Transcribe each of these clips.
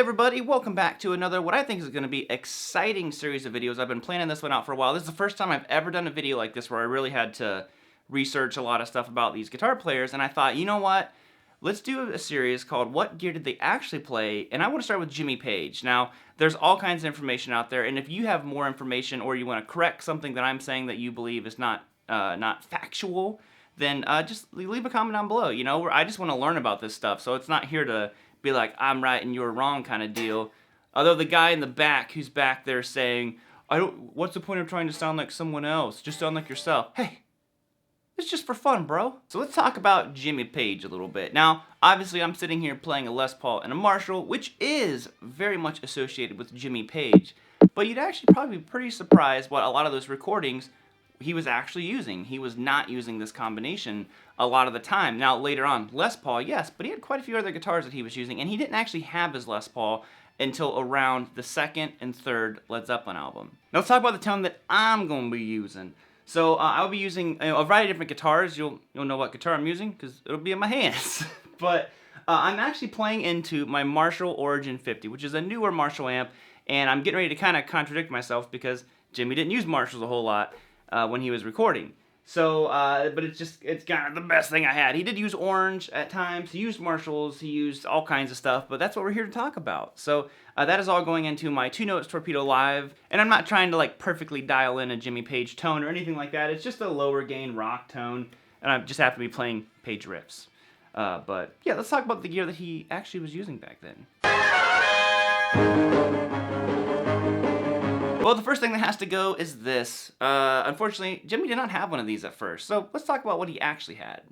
everybody, welcome back to another what I think is going to be exciting series of videos. I've been planning this one out for a while. This is the first time I've ever done a video like this where I really had to research a lot of stuff about these guitar players, and I thought, you know what? Let's do a series called What Gear Did They Actually Play? And I want to start with Jimmy Page. Now, there's all kinds of information out there, and if you have more information or you want to correct something that I'm saying that you believe is not factual, then just leave a comment down below. You know, I just want to learn about this stuff, so it's not here to be like, I'm right and you're wrong kind of deal. Although the guy in the back who's back there saying, what's the point of trying to sound like someone else? Just sound like yourself. Hey, it's just for fun, bro. So let's talk about Jimmy Page a little bit. Now, obviously I'm sitting here playing a Les Paul and a Marshall, which is very much associated with Jimmy Page. But you'd actually probably be pretty surprised what a lot of those recordings he was actually using. He was not using this combination a lot of the time. Now, later on, Les Paul, yes, but he had quite a few other guitars that he was using, and he didn't actually have his Les Paul until around the second and third Led Zeppelin album. Now, let's talk about the tone that I'm going to be using. So, I'll be using a variety of different guitars. You'll know what guitar I'm using, because it'll be in my hands. But I'm actually playing into my Marshall Origin 50, which is a newer Marshall amp, and I'm getting ready to kind of contradict myself because Jimmy didn't use Marshalls a whole lot when he was recording. So, but it's kind of the best thing I had. He did use Orange at times, he used Marshalls, he used all kinds of stuff, but that's what we're here to talk about. So, that is all going into my 2-notes Torpedo Live, and I'm not trying to like perfectly dial in a Jimmy Page tone or anything like that. It's just a lower gain rock tone, and I just happen to be playing Page riffs. But yeah, let's talk about the gear that he actually was using back then. Well, the first thing that has to go is this. Unfortunately, Jimmy did not have one of these at first, so let's talk about what he actually had.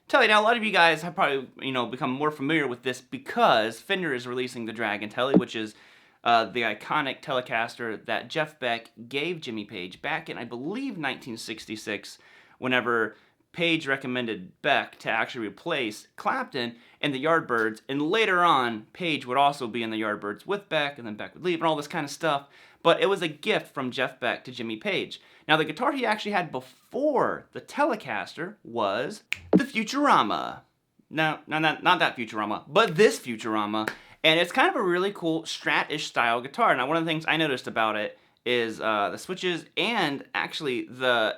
Telly. Now, a lot of you guys have probably, become more familiar with this because Fender is releasing the Dragon Telly, which is the iconic Telecaster that Jeff Beck gave Jimmy Page back in, I believe, 1966, whenever Page recommended Beck to actually replace Clapton in the Yardbirds, and later on, Page would also be in the Yardbirds with Beck, and then Beck would leave, and all this kind of stuff. But it was a gift from Jeff Beck to Jimmy Page. Now, the guitar he actually had before the Telecaster was the Futurama. No, not that Futurama, but this Futurama. And it's kind of a really cool Strat-ish style guitar. Now, one of the things I noticed about it is the switches and actually the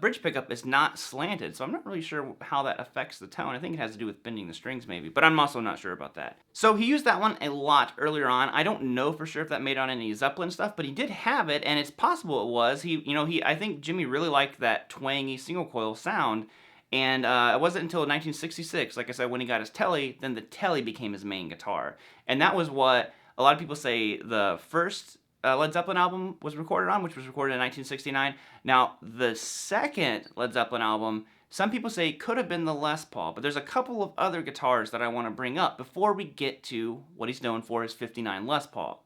bridge pickup is not slanted, so I'm not really sure how that affects the tone. I think it has to do with bending the strings maybe, but I'm also not sure about that. So he used that one a lot earlier on. I don't know for sure if that made on any Zeppelin stuff, but he did have it, and it's possible it was. I think Jimmy really liked that twangy single coil sound, and it wasn't until 1966, like I said, when he got his Telly, then the Telly became his main guitar. And that was what a lot of people say the first Led Zeppelin album was recorded on, which was recorded in 1969. Now, the second Led Zeppelin album, some people say could have been the Les Paul, but there's a couple of other guitars that I want to bring up before we get to what he's known for, his 59 Les Paul.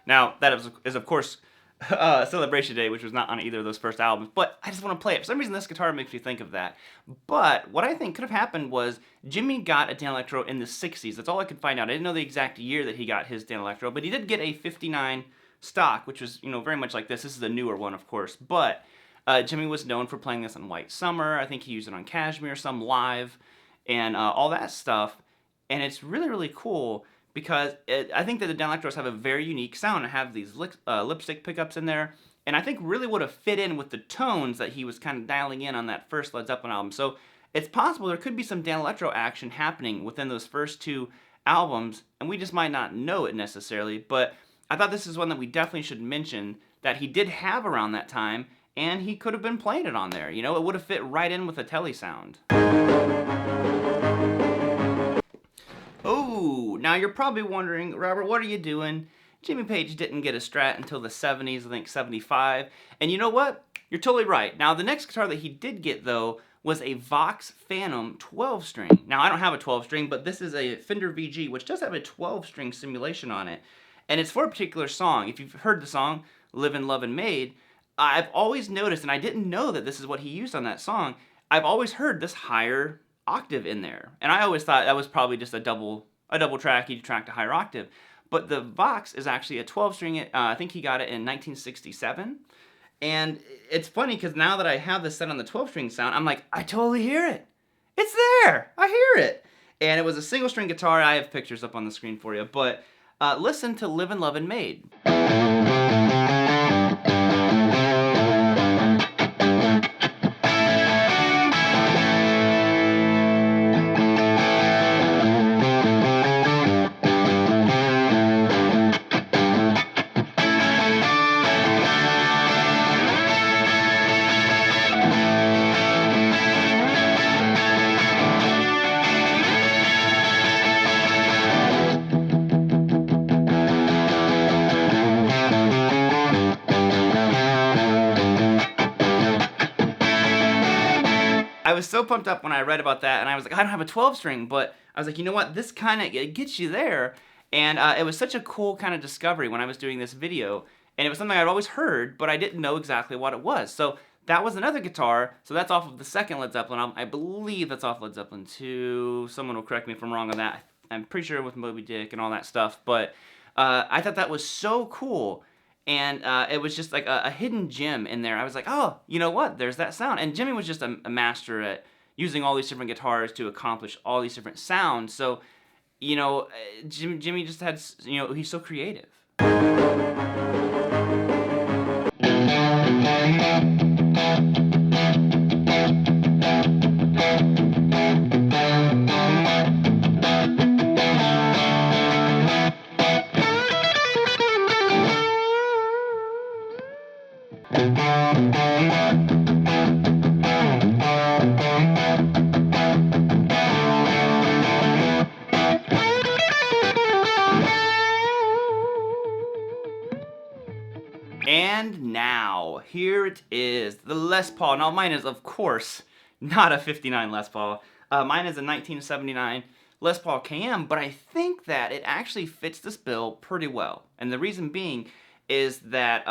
Now, that is of course, Celebration Day, which was not on either of those first albums, but I just want to play it. For some reason, this guitar makes me think of that. But what I think could have happened was Jimmy got a Danelectro in the 60s. That's all I could find out. I didn't know the exact year that he got his Danelectro, but he did get a 59 stock, which was, very much like this. This is a newer one, of course, but Jimmy was known for playing this on White Summer. I think he used it on Kashmir, some live, and all that stuff. And it's really, really cool because I think that the Danelectros have a very unique sound. I have these lipstick pickups in there, and I think really would have fit in with the tones that he was kind of dialing in on that first Led Zeppelin album. So it's possible there could be some Danelectro action happening within those first two albums, and we just might not know it necessarily, but I thought this is one that we definitely should mention that he did have around that time, and he could have been playing it on there. It would have fit right in with the Telly sound. Oh, now you're probably wondering, Robert, what are you doing? Jimmy Page didn't get a Strat until the 70s, I think 75. And you know what? You're totally right. Now, the next guitar that he did get, though, was a Vox Phantom 12-string. Now, I don't have a 12-string, but this is a Fender VG, which does have a 12-string simulation on it. And it's for a particular song. If you've heard the song, Livin', Lovin', Made, I've always noticed, and I didn't know that this is what he used on that song, I've always heard this higher octave in there. And I always thought that was probably just a double track, he tracked a higher octave. But the Vox is actually a 12-string, I think he got it in 1967. And it's funny because now that I have this set on the 12-string sound, I'm like, I totally hear it. It's there. I hear it. And it was a single-string guitar. I have pictures up on the screen for you. But listen to Livin', Lovin', Made. I was so pumped up when I read about that, and I was like, I don't have a 12-string, but I was like, you know what, this kind of gets you there, and it was such a cool kind of discovery when I was doing this video, and it was something I'd always heard, but I didn't know exactly what it was. So that was another guitar, so that's off of the second Led Zeppelin album. I believe that's off Led Zeppelin 2. Someone will correct me if I'm wrong on that. I'm pretty sure with Moby Dick and all that stuff, but I thought that was so cool. And it was just like a hidden gem in there. I was like, oh, you know what? There's that sound. And Jimmy was just a master at using all these different guitars to accomplish all these different sounds. So, you know, Jimmy just had, you know, he's so creative. And now, here it is, the Les Paul. Now, mine is, of course, not a 59 Les Paul. Mine is a 1979 Les Paul KM, but I think that it actually fits this bill pretty well. And the reason being is that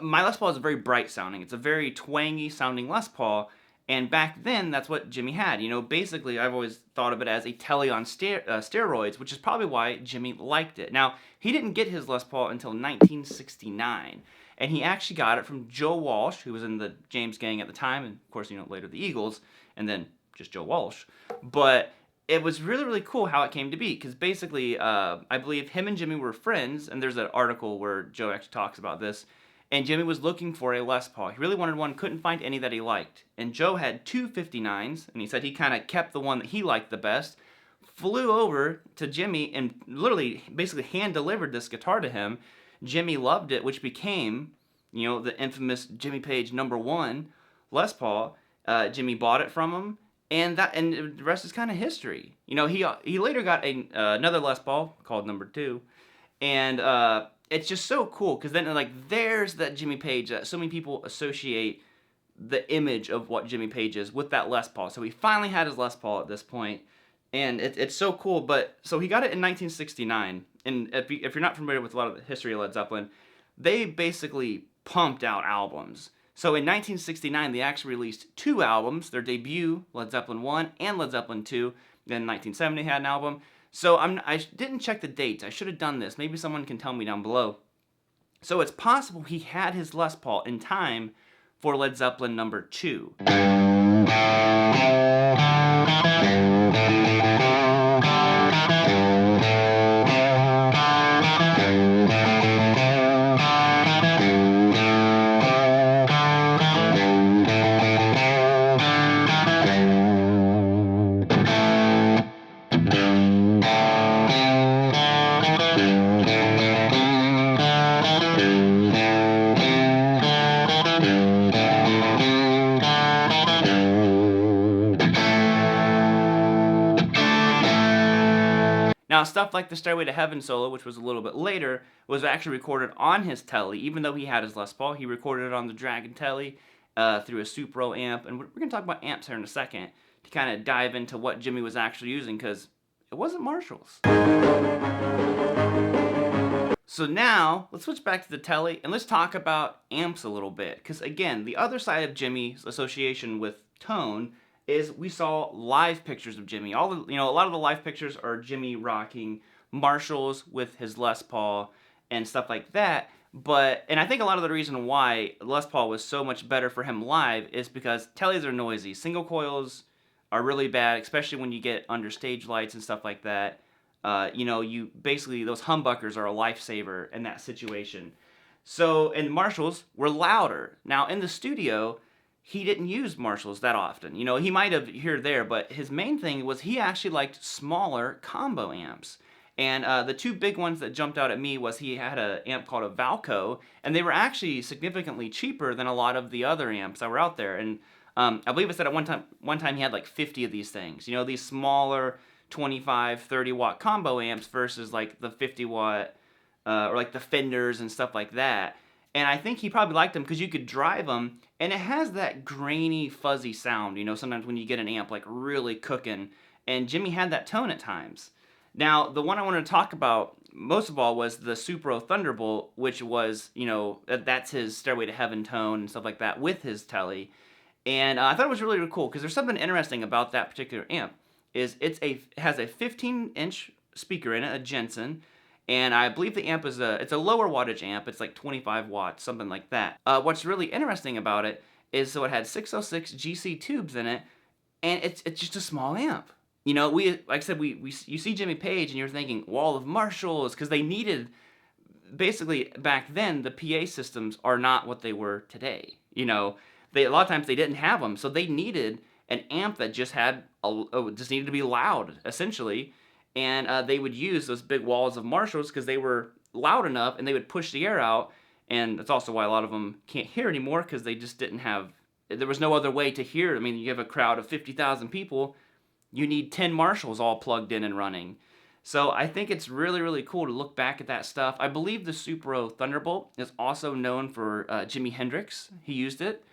my Les Paul is very bright sounding. It's a very twangy sounding Les Paul. And back then, that's what Jimmy had. You know, basically, I've always thought of it as a Tele on steroids, which is probably why Jimmy liked it. Now, he didn't get his Les Paul until 1969, and he actually got it from Joe Walsh, who was in the James Gang at the time, and of course, you know, later the Eagles, and then just Joe Walsh. But it was really, really cool how it came to be, because basically, I believe him and Jimmy were friends, and there's an article where Joe actually talks about this. And Jimmy was looking for a Les Paul. He really wanted one, couldn't find any that he liked. And Joe had two 59s, and he said he kind of kept the one that he liked the best, flew over to Jimmy, and literally, basically hand-delivered this guitar to him. Jimmy loved it, which became, you know, the infamous Jimmy Page #1 Les Paul. Jimmy bought it from him, and the rest is kind of history. You know, he later got another Les Paul called #2, and it's just so cool, because then, like, there's that Jimmy Page that so many people associate the image of what Jimmy Page is with that Les Paul. So he finally had his Les Paul at this point, and it's so cool. But so he got it in 1969, and if you're not familiar with a lot of the history of Led Zeppelin, they basically pumped out albums. So in 1969, they actually released 2 albums, their debut, Led Zeppelin 1 and Led Zeppelin 2. Then in 1970, had an album. So I didn't check the dates. I should have done this. Maybe someone can tell me down below. So it's possible he had his Les Paul in time for Led Zeppelin #2. Now, stuff like the Stairway to Heaven solo, which was a little bit later, was actually recorded on his Tele. Even though he had his Les Paul, he recorded it on the Dragon Tele through a Supro amp. And we're going to talk about amps here in a second to kind of dive into what Jimmy was actually using, because it wasn't Marshalls. So now, let's switch back to the Tele, and let's talk about amps a little bit. Because again, the other side of Jimmy's association with tone is we saw live pictures of Jimmy. A lot of the live pictures are Jimmy rocking Marshalls with his Les Paul and stuff like that. And I think a lot of the reason why Les Paul was so much better for him live is because Teles are noisy. Single coils are really bad, especially when you get under stage lights and stuff like that. You basically, those humbuckers are a lifesaver in that situation. And Marshalls were louder. Now, in the studio, he didn't use Marshalls that often. He might have here or there, but his main thing was he actually liked smaller combo amps. And the two big ones that jumped out at me was he had an amp called a Valco, and they were actually significantly cheaper than a lot of the other amps that were out there. And I believe it said at one time he had like 50 of these things. These smaller 25, 30 watt combo amps versus like the 50 watt or like the Fenders and stuff like that. And I think he probably liked them because you could drive them, and it has that grainy, fuzzy sound, sometimes when you get an amp like really cooking. And Jimmy had that tone at times. Now, the one I wanted to talk about most of all was the Supro Thunderbolt, which was, that's his Stairway to Heaven tone and stuff like that with his Tele. And I thought it was really, really cool because there's something interesting about that particular amp. It has a 15-inch speaker in it, a Jensen, and I believe the amp it's a lower wattage amp. It's like 25 watts, something like that. What's really interesting about it is it had 606 GC tubes in it, and it's just a small amp. Like I said, you see Jimmy Page and you're thinking wall of Marshalls, because they needed, basically back then the PA systems are not what they were today. A lot of times they didn't have them, so they needed an amp that just just needed to be loud, essentially. And they would use those big walls of Marshalls because they were loud enough and they would push the air out. And that's also why a lot of them can't hear anymore, because they just didn't have, there was no other way to hear. I mean, you have a crowd of 50,000 people, you need 10 Marshalls all plugged in and running. So I think it's really, really cool to look back at that stuff. I believe the Supro Thunderbolt is also known for Jimi Hendrix. He used it.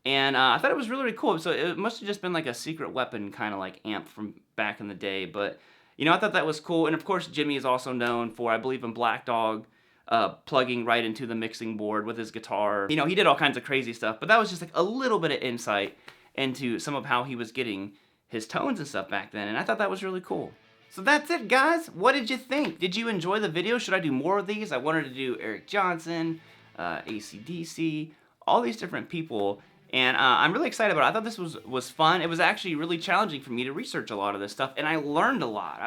And I thought it was really, really cool. So it must have just been like a secret weapon kind of like amp from back in the day. But, I thought that was cool. And of course, Jimmy is also known for, I believe in Black Dog, plugging right into the mixing board with his guitar. He did all kinds of crazy stuff. But that was just like a little bit of insight into some of how he was getting his tones and stuff back then. And I thought that was really cool. So that's it, guys. What did you think? Did you enjoy the video? Should I do more of these? I wanted to do Eric Johnson, AC/DC, all these different people. And I'm really excited about it. I thought this was fun. It was actually really challenging for me to research a lot of this stuff, and I learned a lot.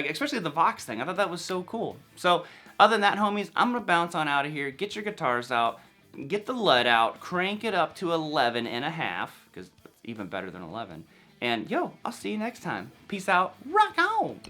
Especially the Vox thing. I thought that was so cool. So other than that, homies, I'm gonna bounce on out of here. Get your guitars out, get the LUT out, crank it up to 11.5, because it's even better than 11. And yo, I'll see you next time. Peace out. Rock on.